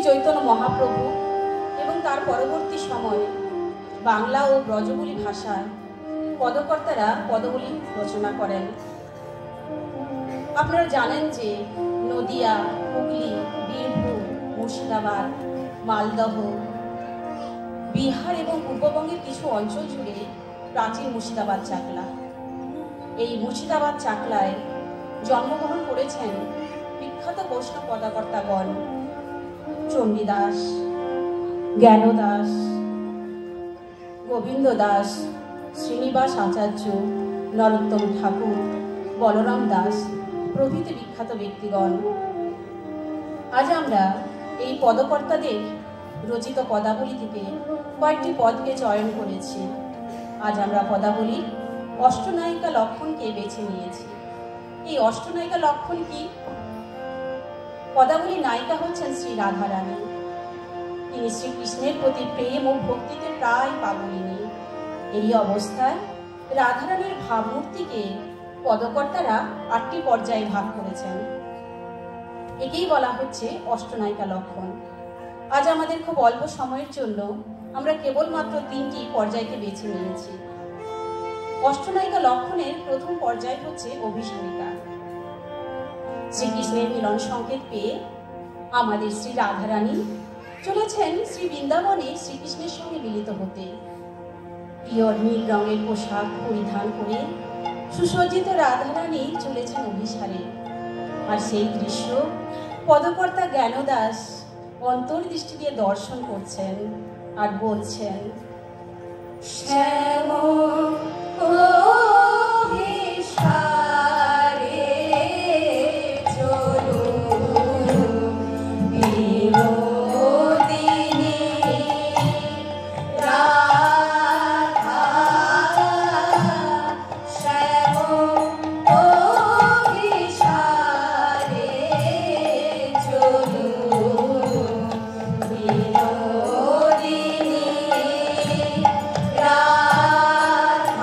চৈতন্য মহাপ্রভু এবং তার পরবর্তী সময়ে বাংলা ও ব্রজবুলি ভাষায় পদকর্তারা পদবলি রচনা করেন। আপনারা জানেন যে নদিয়া, হুগলি, বীরভূম, মুর্শিদাবাদ, মালদহ, বিহার এবং পূর্ববঙ্গের কিছু অঞ্চল জুড়ে প্রাচীন মুর্শিদাবাদ চাকলা। এই মুর্শিদাবাদ চাকলায় জন্মগ্রহণ করেছেন বিখ্যাত বৈষ্ণব পদকর্তাগণ চণ্ডীদাস, জ্ঞানদাস, গোবিন্দ দাস, শ্রীনিবাস আচার্য, নরোত্তম ঠাকুর, বলরাম দাস প্রভৃতি বিখ্যাত ব্যক্তিগণ। আজ আমরা এই পদকর্তাদের রচিত পদাবলী থেকে কয়েকটি পদকে চয়ন করেছি। আজ আমরা পদাবলীর অষ্টনায়িকা লক্ষণকে বেছে নিয়েছি। এই অষ্টনায়িকা লক্ষণ কি? পদাবলী নায়িকা হচ্ছেন শ্রী রাধারানী। তিনি শ্রীকৃষ্ণের প্রতি প্রেম ও ভক্তিতে প্রায় পাগলিনী। এই অবস্থায় রাধারানীর ভাবমূর্তিকে পদকর্তারা 8টি পর্যায়ে ভাগ করেছেন। একেই বলা হচ্ছে অষ্টনায়িকা লক্ষণ। আজ আমাদের খুব অল্প সময়ের জন্য আমরা কেবলমাত্র 3টি পর্যায়কে বেছে নিয়েছি। অষ্টনায়িকা লক্ষণের প্রথম পর্যায় হচ্ছে অভিসারিকা। শ্রীকৃষ্ণের মিলন সংকেত পেয়ে আমাদের শ্রী রাধারানী চলেছেন শ্রী বৃন্দাবনে শ্রীকৃষ্ণের সঙ্গে মিলিত হতে। পিওর নীল রঙের পোশাক পরিধান করে সুসজ্জিত রাধারানী চলেছেন অভিসারে। আর সেই দৃশ্য পদকর্তা জ্ঞানদাস অন্তর্দৃষ্টি দিয়ে দর্শন করছেন আর বলছেন, শ্যাম Radha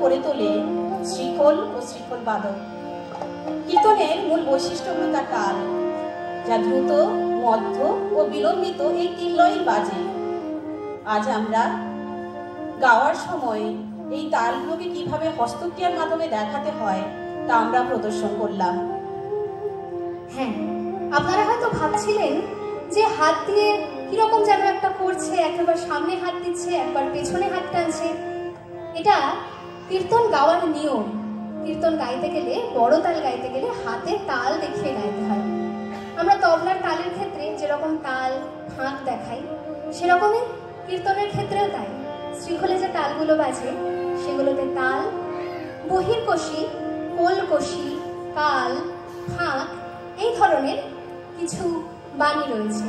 করে তোলে শ্রীখোল ও শ্রীখোল বাদক। কীর্তনের মূল বৈশিষ্ট্য হল তার তাল, যা দ্রুত, মধ্য ও বিলম্বিত এই 3 লয়েই বাজে। আজ আমরা গাওয়ার সময় এই তালগুলোকে কিভাবে হস্তক্রিয়ার মাধ্যমে দেখাতে হয় তা আমরা প্রদর্শন করলাম। হ্যাঁ, আপনারা হয়তো ভাবছিলেন যে হাত দিয়ে কিরকম যেন একটা করছে, একবার সামনে হাত দিচ্ছে, একবার পেছনে হাত টানছে। এটা কীর্তন গাওয়ার নিয়ম। কীর্তন গাইতে গেলে, বড় তাল গাইতে গেলে হাতে তাল দেখিয়ে গাইতে হয়। আমরা তবলার তালের ক্ষেত্রে যেরকম তাল ফাঁক দেখাই, সেরকমই কীর্তনের ক্ষেত্রেও তাই। শ্রীখোলে যে তালগুলো বাজে সেগুলোতে তাল, বহির্কোষী, কোলকোষী, কাল, ফাঁক এই ধরনের কিছু বাণী রয়েছে,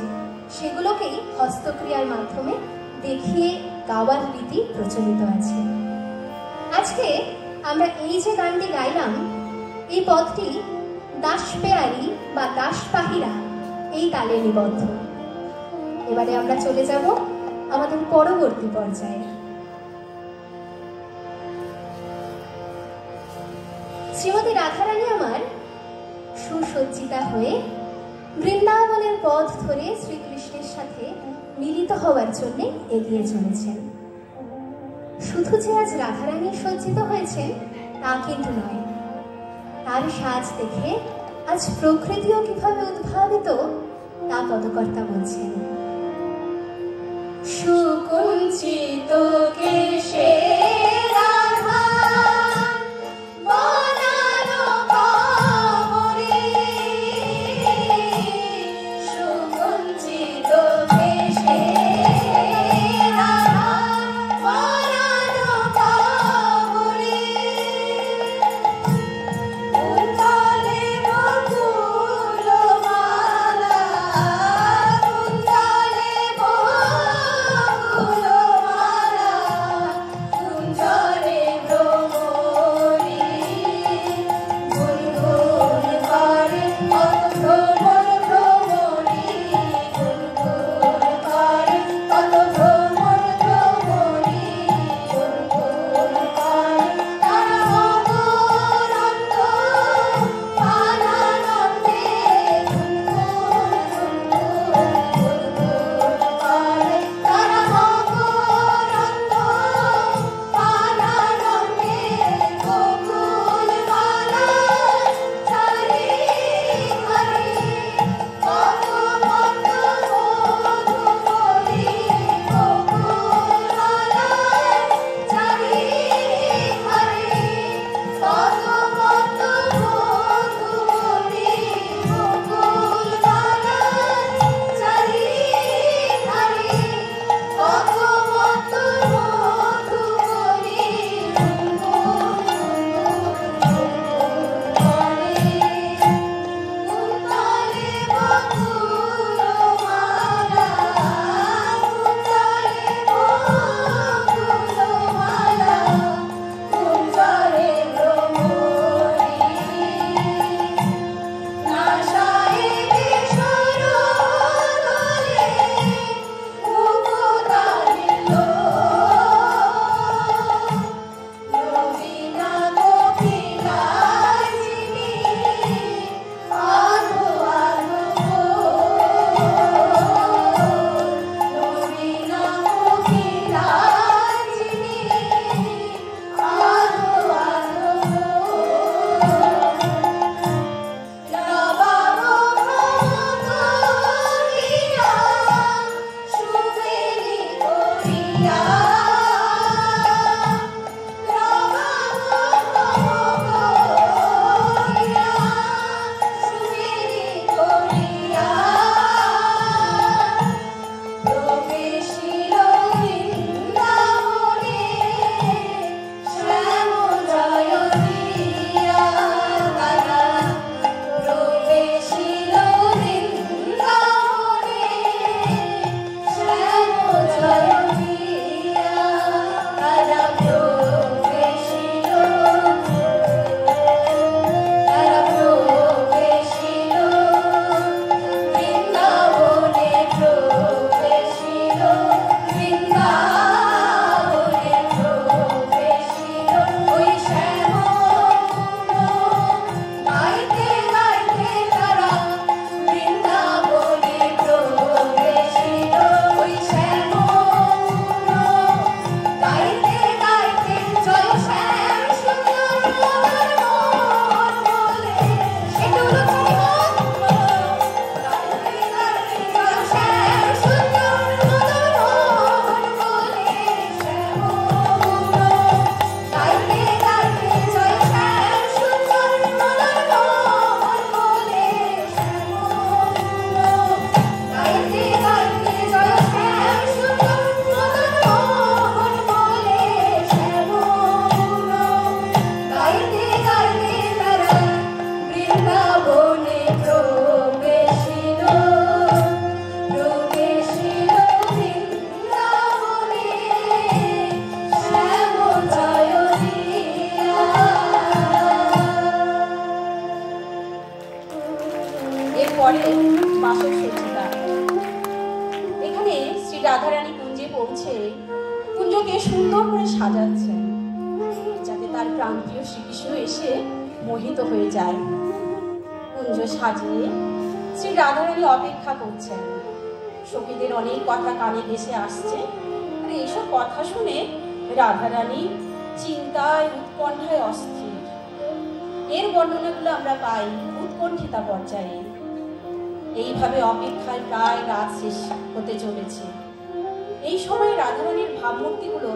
সেগুলোকেই হস্তক্রিয়ার মাধ্যমে দেখিয়ে গাওয়ার রীতি প্রচলিত আছে। আজকে আমরা এই যে গানটি গাইলাম, এই পদটি দাসপেয়ারি বা দাসপাহিরা এই তালে নিবদ্ধ। এবারে আমরা চলে যাব আমাদের পরবর্তী পর্যায়ে। শ্রীমতী রাধারানী আমার সুসজ্জিতা হয়ে বৃন্দাবনের পথ ধরে শ্রীকৃষ্ণের সাথে মিলিত হওয়ার জন্য এগিয়ে চলেছেন। শুধু যে আজ রাধারানী সজ্জিত হয়েছেন তা কিন্তু নয়, তার সাজ দেখে আজ প্রকৃতিও কিভাবে উদ্ভাবিত তা পদকর্তা বলছেন। সুকুঞ্চিত কেশে রাধা বনানো কামরে, সুকুঞ্চিত কেশে রাধা বনানো কামরে, কুন্তলে বকুল মালা, কুন্তলে বকুল মালা পরে বাসর সজ্জিতা। এখানে শ্রী রাধারানী কুঞ্জে পৌঁছে কুঞ্জকে সুন্দর করে সাজাচ্ছেন, যাতে তার প্রান্তীয় শ্রীকৃষ্ণ এসে মোহিত হয়ে যায়। কুঞ্জ সাজিয়ে শ্রী রাধারানী অপেক্ষা করছেন। সখীদের অনেক কথা কানে ভেসে আসছে, আর এইসব কথা শুনে রাধারানী চিন্তায় উৎকণ্ঠায় অস্থির। এর বর্ণনাগুলো আমরা পাই উৎকণ্ঠিতা পর্যায়ে। এইভাবে অপেক্ষায় প্রায় রাত শেষ হতে চলেছে। এই সময় রাধারানীর ভাবমূর্তিগুলো